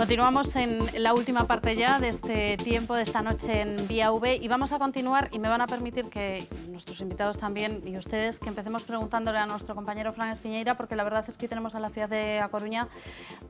Continuamos en la última parte ya de este tiempo, de esta noche en Vía V, y vamos a continuar, y me van a permitir que nuestros invitados también y ustedes que empecemos preguntándole a nuestro compañero Fran Espiñeira, porque la verdad es que hoy tenemos a la ciudad de A Coruña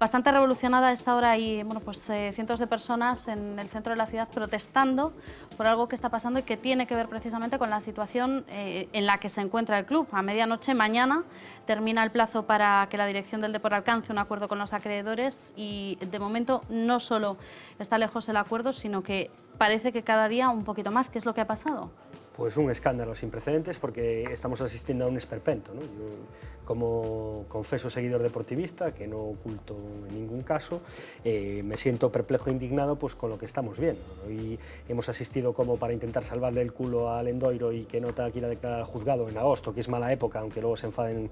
bastante revolucionada a esta hora y bueno, pues cientos de personas en el centro de la ciudad protestando por algo que está pasando y que tiene que ver precisamente con la situación en la que se encuentra el club. A medianoche mañana termina el plazo para que la dirección del Depor alcance un acuerdo con los acreedores y de momento no solo está lejos el acuerdo, sino que parece que cada día un poquito más. ¿Qué es lo que ha pasado? Pues un escándalo sin precedentes porque estamos asistiendo a un esperpento, ¿no? Yo, como confeso seguidor deportivista, que no oculto en ningún caso, me siento perplejo e indignado pues, con lo que estamos viendo, ¿no? Y hemos asistido como para intentar salvarle el culo al Lendoiro y que no te quiera declarar al juzgado en agosto, que es mala época, aunque luego se enfaden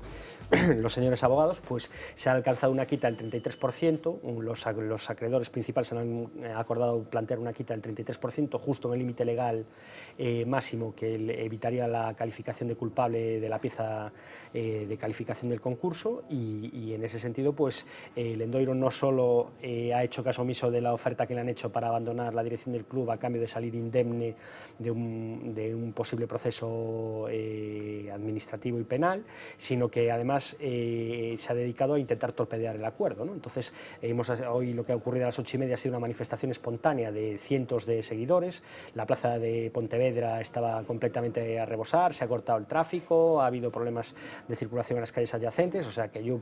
los señores abogados, pues se ha alcanzado una quita del 33%, los acreedores principales han acordado plantear una quita del 33%, justo en el límite legal máximo que evitaría la calificación de culpable de la pieza de calificación del concurso y en ese sentido pues Lendoiro no solo ha hecho caso omiso de la oferta que le han hecho para abandonar la dirección del club a cambio de salir indemne de un posible proceso administrativo y penal, sino que además se ha dedicado a intentar torpedear el acuerdo, ¿no? Entonces hoy lo que ha ocurrido a las 8:30 ha sido una manifestación espontánea de cientos de seguidores. La plaza de Pontevedra estaba completamente a rebosar, se ha cortado el tráfico, ha habido problemas de circulación en las calles adyacentes, o sea que yo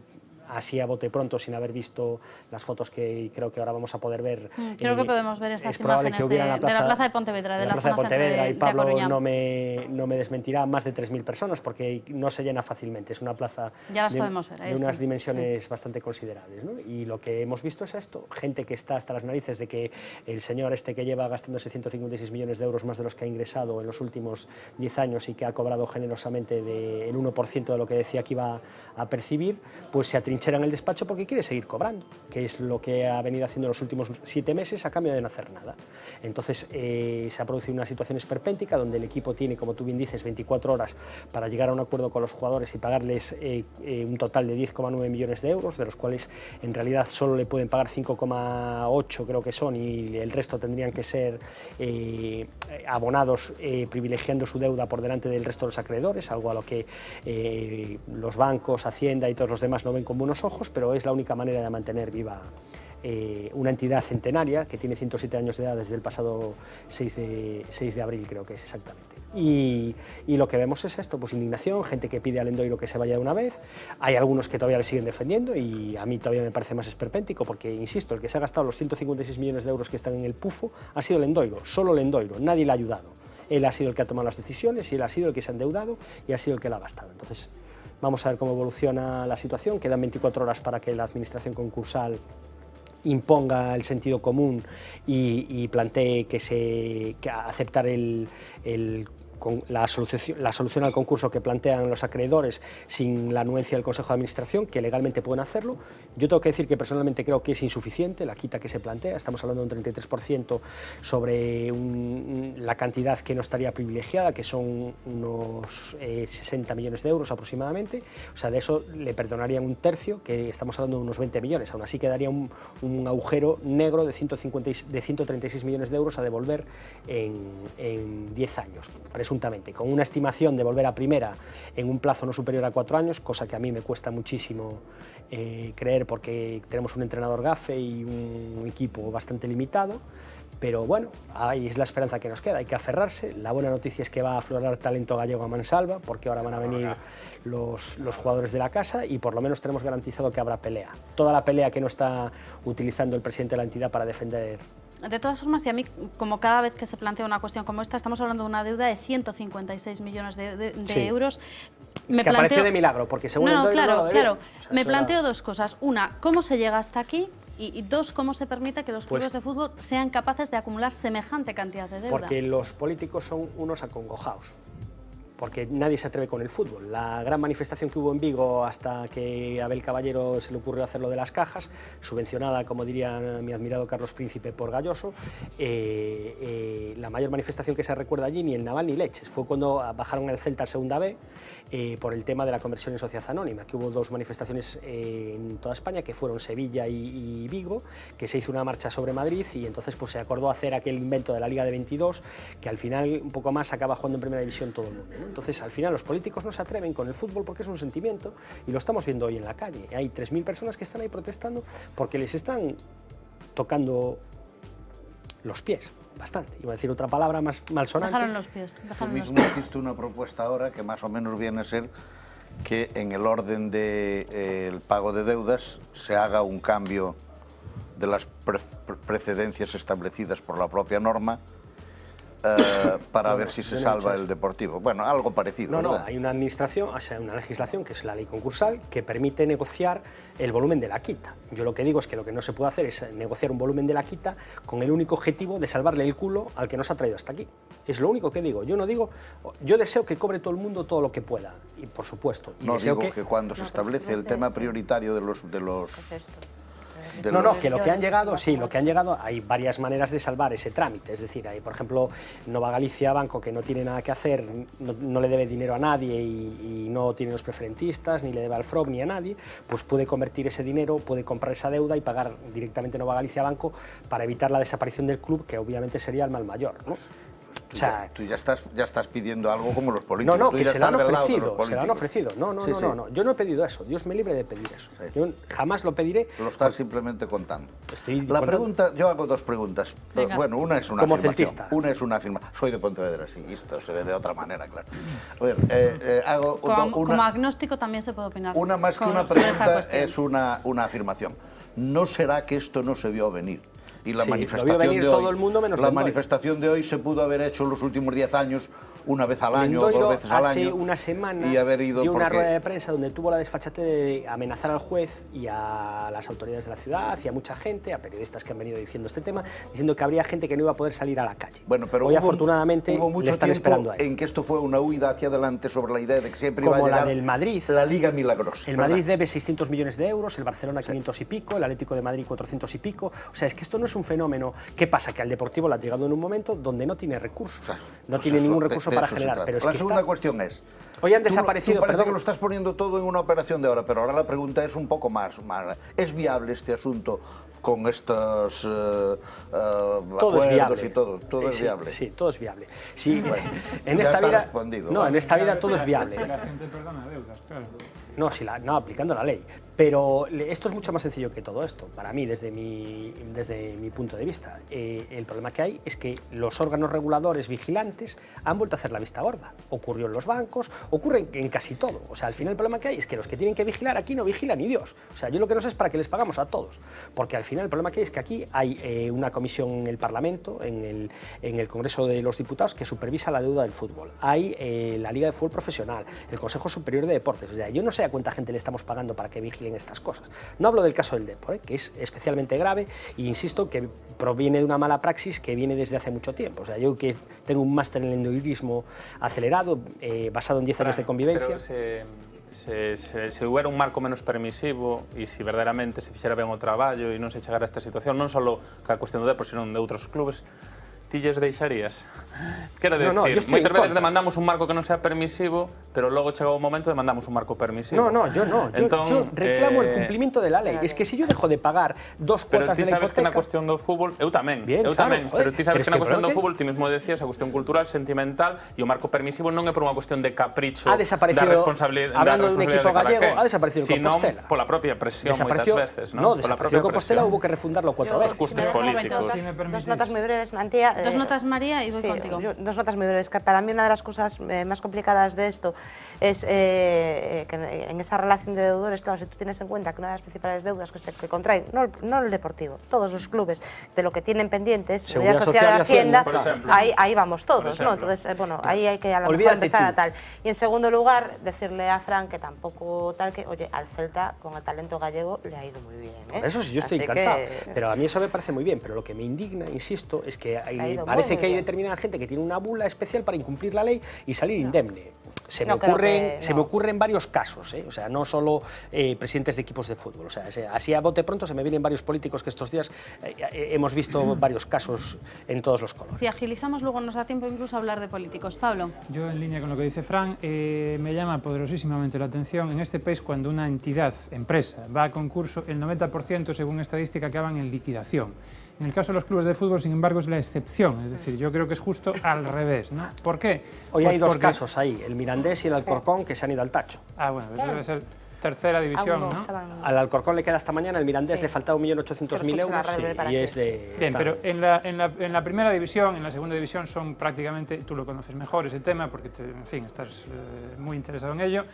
así a bote pronto, sin haber visto las fotos que creo que ahora vamos a poder ver. Creo que podemos ver esas imágenes de la plaza de Pontevedra, de la plaza de Pontevedra, y Pablo no me desmentirá, más de 3.000 personas, porque no se llena fácilmente, es una plaza de unas dimensiones bastante considerables, ¿no? Y lo que hemos visto es esto, gente que está hasta las narices de que el señor este que lleva gastándose 156 millones de euros más de los que ha ingresado en los últimos 10 años y que ha cobrado generosamente el 1% de lo que decía que iba a percibir, pues se atrinchera en el despacho porque quiere seguir cobrando, que es lo que ha venido haciendo los últimos 7 meses a cambio de no hacer nada. Entonces se ha producido una situación esperpéntica donde el equipo tiene, como tú bien dices, 24 horas para llegar a un acuerdo con los jugadores y pagarles un total de 10,9 millones de euros, de los cuales en realidad solo le pueden pagar 5,8 creo que son, y el resto tendrían que ser abonados privilegiando su deuda por delante del resto de los acreedores, algo a lo que los bancos, Hacienda y todos los demás no ven con buenos ojos, pero es la única manera de mantener viva una entidad centenaria que tiene 107 años de edad desde el pasado 6 de abril, creo que es exactamente. Y lo que vemos es esto, pues indignación, gente que pide al Lendoiro que se vaya de una vez, hay algunos que todavía le siguen defendiendo y a mí todavía me parece más esperpéntico porque, insisto, el que se ha gastado los 156 millones de euros que están en el pufo ha sido Lendoiro, solo Lendoiro, nadie le ha ayudado. Él ha sido el que ha tomado las decisiones y él ha sido el que se ha endeudado y ha sido el que la ha gastado. Entonces, vamos a ver cómo evoluciona la situación, quedan 24 horas para que la administración concursal imponga el sentido común y plantee que aceptar la solución al concurso que plantean los acreedores sin la anuencia del Consejo de Administración, que legalmente pueden hacerlo. Yo tengo que decir que personalmente creo que es insuficiente la quita que se plantea, estamos hablando de un 33% sobre la cantidad que no estaría privilegiada, que son unos 60 millones de euros aproximadamente, o sea, de eso le perdonarían un tercio, que estamos hablando de unos 20 millones, aún así quedaría un agujero negro de 136 millones de euros a devolver en 10 años, presuntamente, con una estimación de volver a primera en un plazo no superior a 4 años, cosa que a mí me cuesta muchísimo creer porque tenemos un entrenador gafe y un equipo bastante limitado, pero bueno, ahí es la esperanza que nos queda, hay que aferrarse. La buena noticia es que va a aflorar talento gallego a mansalva, porque ahora van a venir los jugadores de la casa y por lo menos tenemos garantizado que habrá pelea. Toda la pelea que no está utilizando el presidente de la entidad para defender. De todas formas, y a mí, como cada vez que se plantea una cuestión como esta, estamos hablando de una deuda de 156 millones de euros. Que apareció de milagro, porque según el claro. O sea, me planteo dos cosas. Una, ¿cómo se llega hasta aquí? Y dos, ¿cómo se permite que los clubes de fútbol sean capaces de acumular semejante cantidad de deuda? Porque los políticos son unos acongojados. porque nadie se atreve con el fútbol. La gran manifestación que hubo en Vigo hasta que a Abel Caballero se le ocurrió hacer lo de las cajas, subvencionada, como diría mi admirado Carlos Príncipe, por Galloso, la mayor manifestación que se recuerda allí, ni el Naval ni leches, fue cuando bajaron el Celta a Segunda B por el tema de la conversión en sociedad anónima, que hubo dos manifestaciones en toda España, que fueron Sevilla y Vigo, que se hizo una marcha sobre Madrid y entonces pues se acordó hacer aquel invento de la Liga de 22, que al final un poco más acaba jugando en Primera División todo el mundo, ¿no? Entonces, al final, los políticos no se atreven con el fútbol porque es un sentimiento y lo estamos viendo hoy en la calle. Hay 3.000 personas que están ahí protestando porque les están tocando los pies, bastante. Iba a decir otra palabra más malsonante. Dejaron los pies. Tú mismo hiciste una propuesta ahora que más o menos viene a ser que en el orden del pago de deudas se haga un cambio de las precedencias establecidas por la propia norma para ver si se salva el Deportivo. Bueno, algo parecido, No, ¿verdad? no, hay una administración, o sea, una legislación, que es la ley concursal, que permite negociar el volumen de la quita. Yo lo que digo es que lo que no se puede hacer es negociar un volumen de la quita con el único objetivo de salvarle el culo al que nos ha traído hasta aquí. Es lo único que digo. Yo no digo, yo deseo que cobre todo el mundo todo lo que pueda, y por supuesto. Y no deseo digo que cuando se establece el tema prioritario de los que lo que han llegado, sí, lo que han llegado, hay varias maneras de salvar ese trámite. Es decir, hay, por ejemplo, Nova Galicia Banco, que no tiene nada que hacer, no le debe dinero a nadie y no tiene los preferentistas, ni le debe al FROB ni a nadie, pues puede convertir ese dinero, puede comprar esa deuda y pagar directamente Nova Galicia Banco para evitar la desaparición del club, que obviamente sería el mal mayor, ¿no? O sea, tú ya estás pidiendo algo como los políticos. No, tú que ya se lo han estás del lado de los ofrecido, se lo han políticos. ofrecido. No, yo no he pedido eso, Dios me libre de pedir eso. Sí. Yo jamás lo pediré. Lo estás simplemente contando. Estoy La contando. pregunta, yo hago dos preguntas. Venga. Bueno, una es una Como afirmación. celtista. Una es una afirmación. Soy de Pontevedra, sí, esto se ve de otra manera, claro. A ver, hago Como agnóstico también se puede opinar. una más que una sobre esta pregunta, cuestión. es una afirmación. ¿No será que esto no se vio venir? Y la Sí, manifestación lo vio venir de hoy, todo el mundo menos la Lendoiro. manifestación de hoy se pudo haber hecho en los últimos 10 años, una vez al año o Lendoiro 2 veces al año. hace una semana y haber ido dio una porque- rueda de prensa donde tuvo la desfachatez de amenazar al juez y a las autoridades de la ciudad y a mucha gente, a periodistas que han venido diciendo este tema, diciendo que habría gente que no iba a poder salir a la calle. Bueno, pero hoy afortunadamente hubo mucho le están tiempo esperando ahí. en que esto fue una huida hacia adelante sobre la idea de que siempre iba a Como la llegar del Madrid. la Liga Milagrosa. El ¿verdad? Madrid debe 600 millones de euros, el Barcelona 500 y pico, el Atlético de Madrid 400 y pico. O sea, es que esto no es un fenómeno. ¿Qué pasa? Que al Deportivo le ha llegado en un momento donde no tiene recursos. Claro, No pues tiene eso, ningún recurso de para eso se generar. trata. Pero es La que segunda está... cuestión es... Hoy han tú desaparecido... parece perdón. que lo estás poniendo todo en una operación de ahora, pero ahora la pregunta es un poco más. ¿Es viable este asunto con estos Todo es acuerdos viable. y todo? Todo es Sí, viable. Sí, todo es viable. Sí, en ya esta está vida... respondido, No, ¿vale? en esta vida todo es viable. La gente perdona deudas, claro. No, no, aplicando la ley. Pero esto es mucho más sencillo que todo esto, para mí, desde mi punto de vista. El problema que hay es que los órganos reguladores vigilantes han vuelto a hacer la vista gorda. Ocurrió en los bancos, ocurre en casi todo. O sea, al final el problema que hay es que los que tienen que vigilar aquí no vigilan ni Dios. O sea, yo lo que no sé es para qué les pagamos a todos. Porque al final el problema que hay es que aquí hay una comisión en el Parlamento, en el Congreso de los Diputados, que supervisa la deuda del fútbol. Hay la Liga de Fútbol Profesional, el Consejo Superior de Deportes. O sea, yo no sé a cuánta gente le estamos pagando para que vigilen estas cosas. No hablo del caso del Depor, que es especialmente grave e insisto que proviene de una mala praxis que viene desde hace mucho tiempo. O sea, yo que tengo un máster en lendoirismo acelerado, basado en 10 años de convivencia. Pero se hubiera un marco menos permisivo e se verdadeiramente se fixera ben o traballo e non se chegara a esta situación, non só ca cuestión do Depor, senón de outros clubes, ti lles deixarías? Quero decir, moitas veces demandamos un marco que non sea permisivo, pero logo chega o momento demandamos un marco permisivo. No, yo no. Yo reclamo el cumplimiento de la ley. Es que si yo dejo de pagar 2 cuotas de la hipoteca... Pero ti sabes que na cuestión do fútbol, eu tamén, Bien, claro, joder, pero ti sabes que na cuestión do que... fútbol, ti mesmo decías, a cuestión cultural, sentimental, e o marco permisivo non é por unha cuestión de capricho ha desaparecido, da responsabilidade hablando de un equipo de gallego, ha desaparecido en Compostela. Sino pola propia presión moitas veces, no, desapareció en Compostela, hubo que refundarlo 4 veces. Costes políticos. Dos notas muy breves, Mantía. Dos notas, María, y voy contigo. Dos notas muy breves. Que para mí una de las cosas más complicadas de esto es que en esa relación de deudores, claro, si tú tienes en cuenta que una de las principales deudas que contraen, no el Deportivo, todos los clubes, de lo que tienen pendientes, Seguridad Social y Hacienda, ahí vamos todos, ¿no? Entonces, bueno, ahí hay que a lo mejor empezar a tal. Y en segundo lugar, decirle a Fran que tampoco tal que, oye, al Celta con el talento gallego le ha ido muy bien, ¿eh? Eso sí, yo estoy encantado, pero a mí eso me parece muy bien, pero lo que me indigna, insisto, es que parece que hay determinada gente que tiene una bula especial para incumplir la ley y salir indemne. se me ocurren varios casos, o sea, no solo presidentes de equipos de fútbol, o sea, así a bote pronto se me vienen varios políticos que estos días hemos visto varios casos en todos los colores. Si agilizamos, luego nos da tiempo incluso a hablar de políticos. Pablo. Yo, en línea con lo que dice Fran, me llama poderosísimamente la atención, en este país, cuando una entidad, empresa, va a concurso, el 90%, según estadística, acaban en liquidación. En el caso de los clubes de fútbol, sin embargo, es la excepción, es decir, yo creo que es justo al revés, ¿no? ¿Por qué? Hoy hay dos casos ahí, el Mirandés y el Alcorcón, que se han ido al tacho. Ah, bueno, eso debe ser tercera división, ¿no? Al Alcorcón le queda esta mañana, el Mirandés le falta 1.800.000 euros y es de... Bien, pero en la primera división, en la segunda división son prácticamente, tú lo conoces mejor ese tema, porque en fin, estás muy interesado en ello,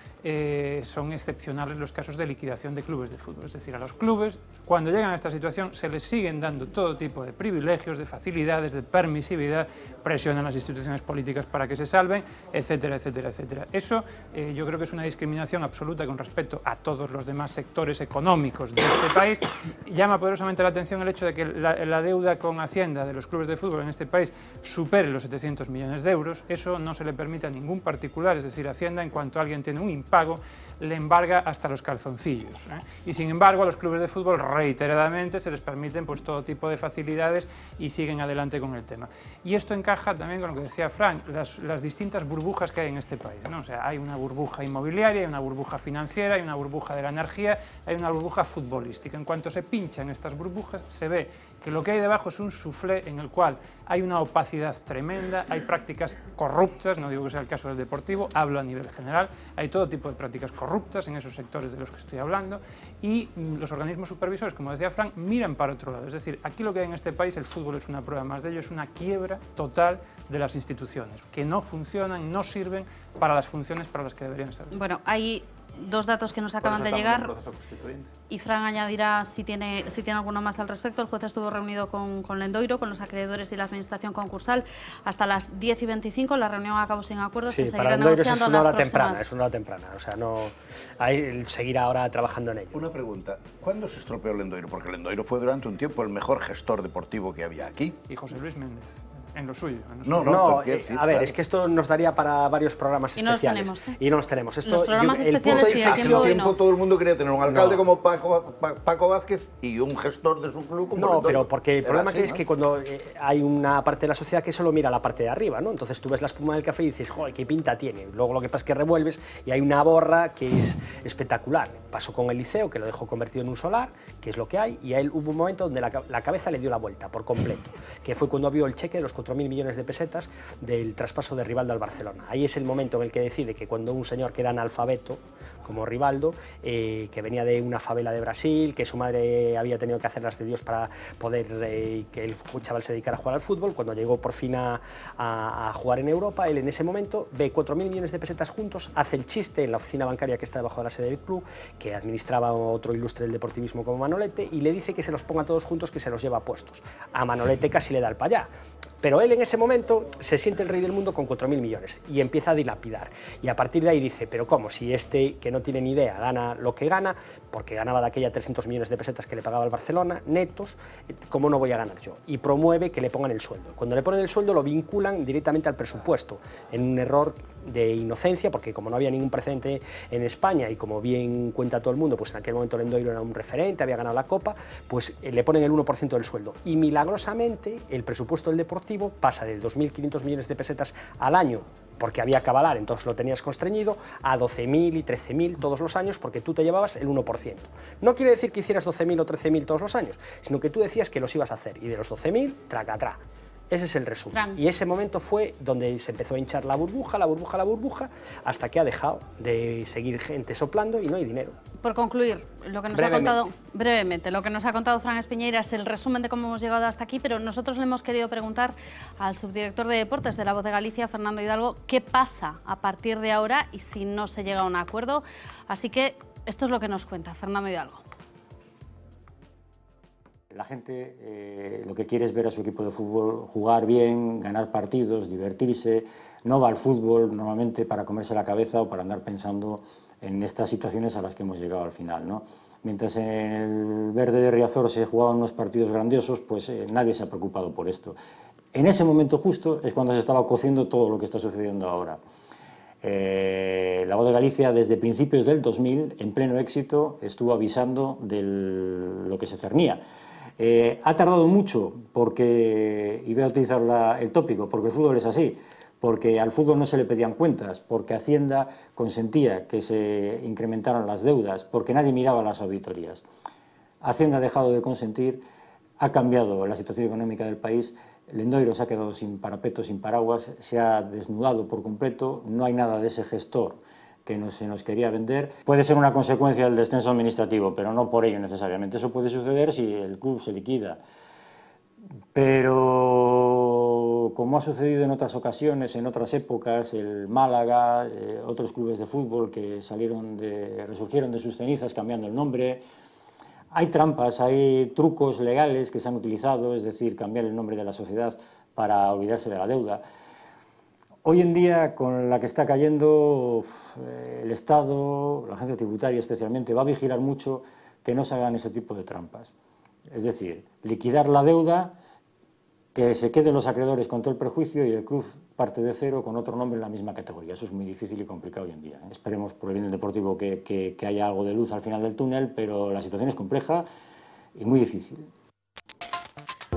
son excepcionales los casos de liquidación de clubes de fútbol. Es decir, a los clubes, cuando llegan a esta situación, se les siguen dando todo tipo de privilegios, de facilidades, de permisividad, presionan las instituciones políticas para que se salven, etcétera, etcétera, etcétera. Eso yo creo que es una discriminación absoluta con respecto a todos los demás sectores económicos de este país. Llama poderosamente la atención el hecho de que la deuda con Hacienda de los clubes de fútbol en este país supere los 700 millones de euros. Eso no se le permite a ningún particular, es decir, Hacienda, en cuanto alguien tiene un impago, le embarga hasta los calzoncillos, Y sin embargo, a los clubes de fútbol reiteradamente se les permiten pues todo tipo de facilidades y siguen adelante con el tema. Y esto encaja también con lo que decía Fran, las distintas burbujas que hay en este país, ¿no? O sea, hay una burbuja inmobiliaria, hay una burbuja financiera, hay una burbuja de la energía, hay una burbuja futbolística. En cuanto se pinchan estas burbujas, se ve que lo que hay debajo es un soufflé en el cual hay una opacidad tremenda, hay prácticas corruptas, no digo que sea el caso del Deportivo, hablo a nivel general, hay todo tipo de prácticas corruptas en esos sectores de los que estoy hablando, y los organismos supervisores, como decía Fran, miran para otro lado. Es decir, aquí lo que hay en este país, el fútbol es una prueba más de ello, es una quiebra total de las instituciones, que no funcionan, no sirven para las funciones para las que deberían ser. Bueno, hay dos datos que nos acaban de llegar y Fran añadirá si tiene alguno más al respecto. El juez estuvo reunido con Lendoiro, con los acreedores y la administración concursal hasta las 10:25. La reunión acabó sin acuerdo. Sí, se para seguirá Lendoiro negociando es una las hora próximas... temprana, es una hora temprana. O sea, no hay seguir ahora trabajando en ello. Una pregunta, ¿cuándo se estropeó Lendoiro? Porque Lendoiro fue durante un tiempo el mejor gestor deportivo que había aquí. Y José Luis Méndez. En lo suyo. A ver, es que esto nos daría para varios programas especiales. Y no los tenemos. Y no los tenemos. Esto, los programas especiales sí, hace un tiempo todo el mundo quería tener un alcalde como Paco Vázquez y un gestor de su club como No, pero porque el problema es que cuando hay una parte de la sociedad que solo mira la parte de arriba, ¿no? Entonces tú ves la espuma del café y dices, joder, qué pinta tiene. Luego lo que pasa es que revuelves y hay una borra que es espectacular. Pasó con el Liceo, que lo dejó convertido en un solar, que es lo que hay, y a él hubo un momento donde la cabeza le dio la vuelta por completo, que fue cuando vio el cheque de los 4.000 millones de pesetas del traspaso de Rivaldo al Barcelona. Ahí es el momento en el que decide que cuando un señor que era analfabeto, como Rivaldo, que venía de una favela de Brasil, que su madre había tenido que hacerlas de Dios para poder que el chaval se dedicara a jugar al fútbol, cuando llegó por fin a jugar en Europa, él en ese momento ve 4.000 millones de pesetas juntos, hace el chiste en la oficina bancaria que está debajo de la sede del club, que administraba otro ilustre del deportivismo como Manolete, y le dice que se los ponga todos juntos, que se los lleva puestos. A Manolete casi le da el payá. Pero él en ese momento se siente el rey del mundo con 4.000 millones y empieza a dilapidar. Y a partir de ahí dice, pero ¿cómo? Si este, que no tiene ni idea, gana lo que gana, porque ganaba de aquella 300 millones de pesetas que le pagaba el Barcelona, netos, ¿cómo no voy a ganar yo? Y promueve que le pongan el sueldo. Cuando le ponen el sueldo lo vinculan directamente al presupuesto, en un error de inocencia, porque como no había ningún precedente en España y como bien cuenta todo el mundo, pues en aquel momento Lendoiro era un referente, había ganado la Copa, pues le ponen el 1% del sueldo. Y milagrosamente el presupuesto del Deportivo pasa de 2.500 millones de pesetas al año, porque había que avalar, entonces lo tenías constreñido, a 12.000 y 13.000 todos los años, porque tú te llevabas el 1%. No quiere decir que hicieras 12.000 o 13.000 todos los años, sino que tú decías que los ibas a hacer, y de los 12.000, tracatrá. Ese es el resumen. Fran. Y ese momento fue donde se empezó a hinchar la burbuja, hasta que ha dejado de seguir gente soplando y no hay dinero. Por concluir, lo que nos ha contado brevemente, lo que nos ha contado Fran Espiñeira es el resumen de cómo hemos llegado hasta aquí, pero nosotros le hemos querido preguntar al subdirector de Deportes de La Voz de Galicia, Fernando Hidalgo, qué pasa a partir de ahora y si no se llega a un acuerdo. Así que esto es lo que nos cuenta Fernando Hidalgo. La gente lo que quiere es ver a su equipo de fútbol jugar bien, ganar partidos, divertirse. No va al fútbol normalmente para comerse la cabeza o para andar pensando en estas situaciones a las que hemos llegado al final, ¿no? Mientras en el Verde de Riazor se jugaban unos partidos grandiosos, pues nadie se ha preocupado por esto. En ese momento justo es cuando se estaba cociendo todo lo que está sucediendo ahora. La Voz de Galicia, desde principios del 2000, en pleno éxito, estuvo avisando de lo que se cernía. Ha tardado mucho, porque, y voy a utilizar el tópico, porque el fútbol es así, porque al fútbol no se le pedían cuentas, porque Hacienda consentía que se incrementaran las deudas, porque nadie miraba las auditorías. Hacienda ha dejado de consentir, ha cambiado la situación económica del país, Lendoiro se ha quedado sin parapeto, sin paraguas, se ha desnudado por completo, no hay nada de ese gestor que se nos quería vender. Puede ser una consecuencia del descenso administrativo, pero no por ello necesariamente. Eso puede suceder si el club se liquida. Pero como ha sucedido en otras ocasiones, en otras épocas, el Málaga, otros clubes de fútbol que resurgieron de sus cenizas cambiando el nombre, hay trampas, hay trucos legales que se han utilizado, es decir, cambiar el nombre de la sociedad para olvidarse de la deuda. Hoy en día, con la que está cayendo, el Estado, la agencia tributaria especialmente, va a vigilar mucho que no se hagan ese tipo de trampas. Es decir, liquidar la deuda, que se queden los acreedores con todo el perjuicio y el club parte de cero con otro nombre en la misma categoría. Eso es muy difícil y complicado hoy en día. Esperemos por el bien del Deportivo que haya algo de luz al final del túnel, pero la situación es compleja y muy difícil.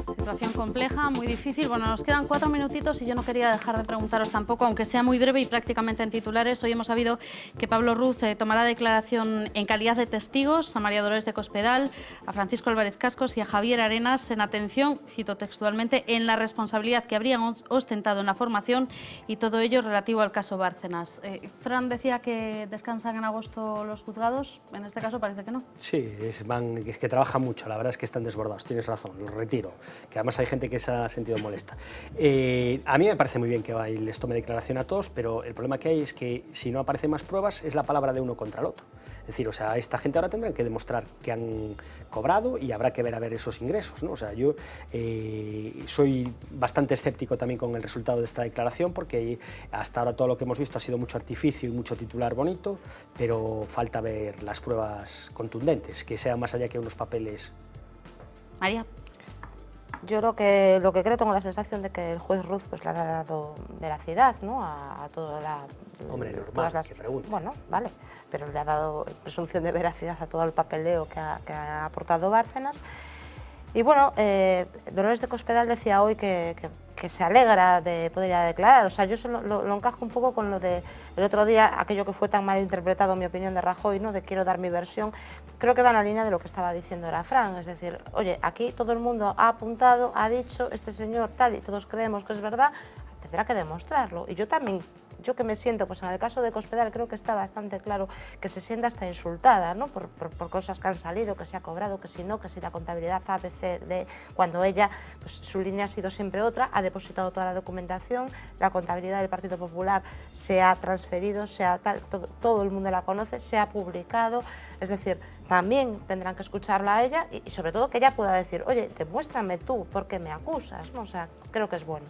Situación compleja, muy difícil. Bueno, nos quedan 4 minutitos y yo no quería dejar de preguntaros tampoco, aunque sea muy breve y prácticamente en titulares. Hoy hemos sabido que Pablo Ruz tomará declaración en calidad de testigos a María Dolores de Cospedal, a Francisco Álvarez Cascos y a Javier Arenas en atención, cito textualmente, en la responsabilidad que habrían ostentado en la formación y todo ello relativo al caso Bárcenas. Fran decía que descansan en agosto los juzgados, en este caso parece que no. Sí, es que trabajan mucho, la verdad es que están desbordados, tienes razón, lo retiro. Que además hay gente que se ha sentido molesta. A mí me parece muy bien que les tome declaración a todos, pero el problema que hay es que si no aparecen más pruebas es la palabra de uno contra el otro. Es decir, o sea, esta gente ahora tendrán que demostrar que han cobrado y habrá que ver a ver esos ingresos, ¿no? O sea, yo soy bastante escéptico también con el resultado de esta declaración, porque hasta ahora todo lo que hemos visto ha sido mucho artificio y mucho titular bonito, pero falta ver las pruebas contundentes, que sean más allá que unos papeles. María. Yo lo que creo, tengo la sensación de que el juez Ruz pues, le ha dado veracidad, ¿no? a toda la... Hombre, normal, que pregunte. Bueno, vale, pero le ha dado presunción de veracidad a todo el papeleo que ha aportado Bárcenas. Y bueno, Dolores de Cospedal decía hoy que se alegra de poder ir a declarar. O sea, yo lo encajo un poco con lo de el otro día, aquello que fue tan mal interpretado, en mi opinión, de Rajoy, ¿no? De quiero dar mi versión. Creo que va en la línea de lo que estaba diciendo ahora Fran. Es decir, oye, aquí todo el mundo ha apuntado, ha dicho, este señor tal, y todos creemos que es verdad, tendrá que demostrarlo. Y yo también, yo que me siento, pues en el caso de Cospedal creo que está bastante claro que se sienta hasta insultada, ¿no? por cosas que han salido, que se ha cobrado, que si no, que si la contabilidad ABC, cuando ella, pues su línea ha sido siempre otra, ha depositado toda la documentación, la contabilidad del Partido Popular se ha transferido, todo el mundo la conoce, se ha publicado, es decir, también tendrán que escucharla a ella y sobre todo que ella pueda decir, oye, demuéstrame tú por qué me acusas, ¿no? O sea, creo que es bueno.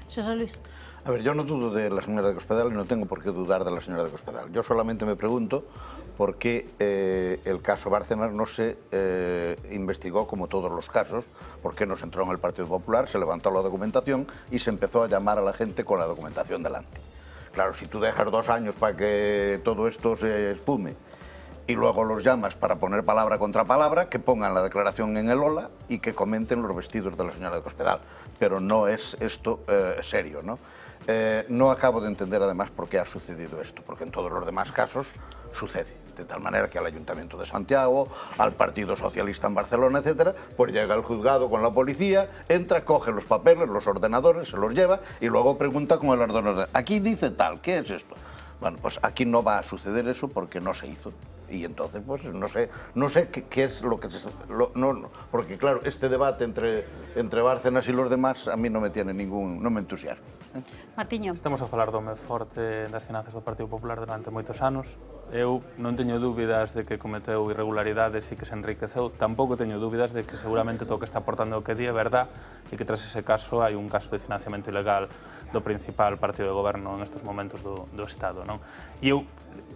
José Luis. A ver, yo no dudo de la señora de Cospedal y no tengo por qué dudar de la señora de Cospedal. Yo solamente me pregunto por qué el caso Bárcenas no se investigó como todos los casos, por qué no se entró en el Partido Popular, se levantó la documentación y se empezó a llamar a la gente con la documentación delante. Claro, si tú dejas 2 años para que todo esto se espume y luego los llamas para poner palabra contra palabra, que pongan la declaración en el Ola y que comenten los vestidos de la señora de Cospedal. Pero no es esto serio, ¿no? No acabo de entender además por qué ha sucedido esto, porque en todos los demás casos sucede, de tal manera que al Ayuntamiento de Santiago, al Partido Socialista en Barcelona, etcétera, pues llega el juzgado con la policía, entra, coge los papeles, los ordenadores, se los lleva y luego pregunta con el ordenador, aquí dice tal, ¿qué es esto? Bueno, pues aquí no va a suceder eso porque no se hizo. Y entonces, pues no sé qué es lo que porque claro, este debate entre Bárcenas y los demás a mí no me tiene no me entusiasma. Martiño. Estamos a falar do home forte das finanzas do Partido Popular durante moitos anos. Eu non teño dúbidas de que cometeu irregularidades e que se enriqueceu. Tampouco teño dúbidas de que seguramente todo o que está aportando o que di é verdad e que tras ese caso hai un caso de financiamento ilegal do principal partido de goberno nestes momentos do Estado, non? E eu,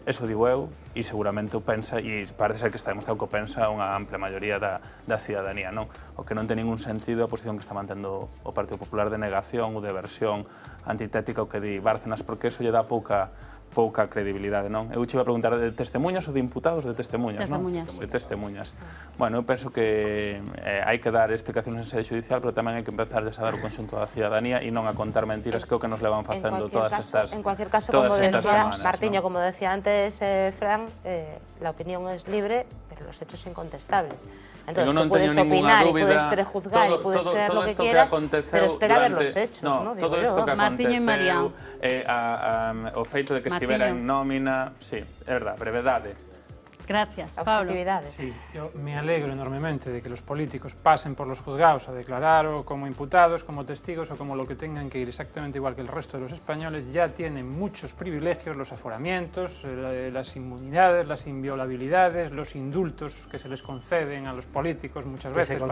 eso digo eu, e seguramente o pensa, e parece ser que está demostrado que o pensa unha ampla maioría da cidadanía, non? O que non ten ningún sentido a posición que está mantendo o Partido Popular de negación ou de versión antitética ao que di Bárcenas, porque eso lle dá pouca pouca credibilidade, non? Eu che iba a preguntar de testemunhas ou de imputados? De testemunhas, non? Testemuñas. De testemuñas. Bueno, eu penso que hai que dar explicacións en sede judicial, pero tamén hai que empezarles a dar o conxunto da ciudadanía e non a contar mentiras, que é o que nos levan facendo todas estas En cualquier caso, todas como estas decía semanas, Martiño, ¿no? como decía antes Fran, la opinión es libre, pero los hechos son incontestables. Entonces, tú puedes opinar y puedes prejuzgar y puedes creer lo que quieras, pero espera a ver los hechos, ¿no? Todo isto que Martiño y María. o feito de que estivera en nómina, sí, é verdad, brevedade. Gracias, La Pablo. objetividad. Sí, yo me alegro enormemente de que los políticos pasen por los juzgados a declarar o como imputados, como testigos o como lo que tengan que ir, exactamente igual que el resto de los españoles. Ya tienen muchos privilegios, los aforamientos, las inmunidades, las inviolabilidades, los indultos que se les conceden a los políticos muchas veces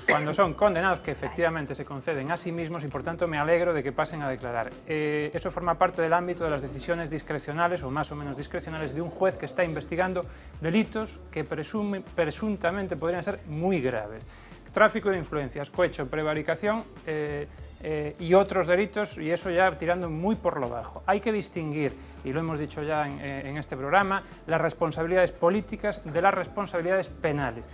cuando son condenados, que efectivamente se conceden a sí mismos, y por tanto me alegro de que pasen a declarar. Eso forma parte del ámbito de las decisiones discrecionales o más o menos discrecionales de un juez que está investigando delitos que presuntamente podrían ser muy graves. Tráfico de influencias, cohecho, prevaricación y otros delitos, y eso ya tirando muy por lo bajo. Hay que distinguir, y lo hemos dicho ya en este programa, las responsabilidades políticas de las responsabilidades penales.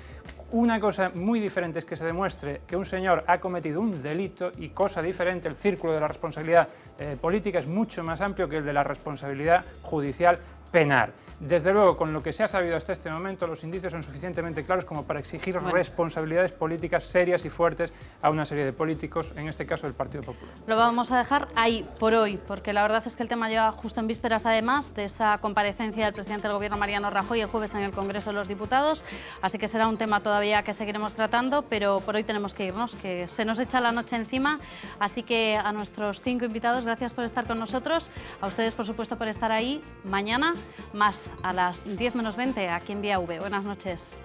Una cosa muy diferente es que se demuestre que un señor ha cometido un delito, y cosa diferente, el círculo de la responsabilidad política es mucho más amplio que el de la responsabilidad judicial penal. Desde luego, con lo que se ha sabido hasta este momento, los indicios son suficientemente claros como para exigir responsabilidades políticas serias y fuertes a una serie de políticos, en este caso del Partido Popular. Lo vamos a dejar ahí por hoy, porque la verdad es que el tema lleva justo en vísperas, además, de esa comparecencia del presidente del Gobierno, Mariano Rajoy, el jueves en el Congreso de los Diputados, así que será un tema todavía que seguiremos tratando, pero por hoy tenemos que irnos, que se nos echa la noche encima, así que a nuestros 5 invitados, gracias por estar con nosotros, a ustedes, por supuesto, por estar ahí. Mañana, más a las 10 menos 20 aquí en Vía V. Buenas noches.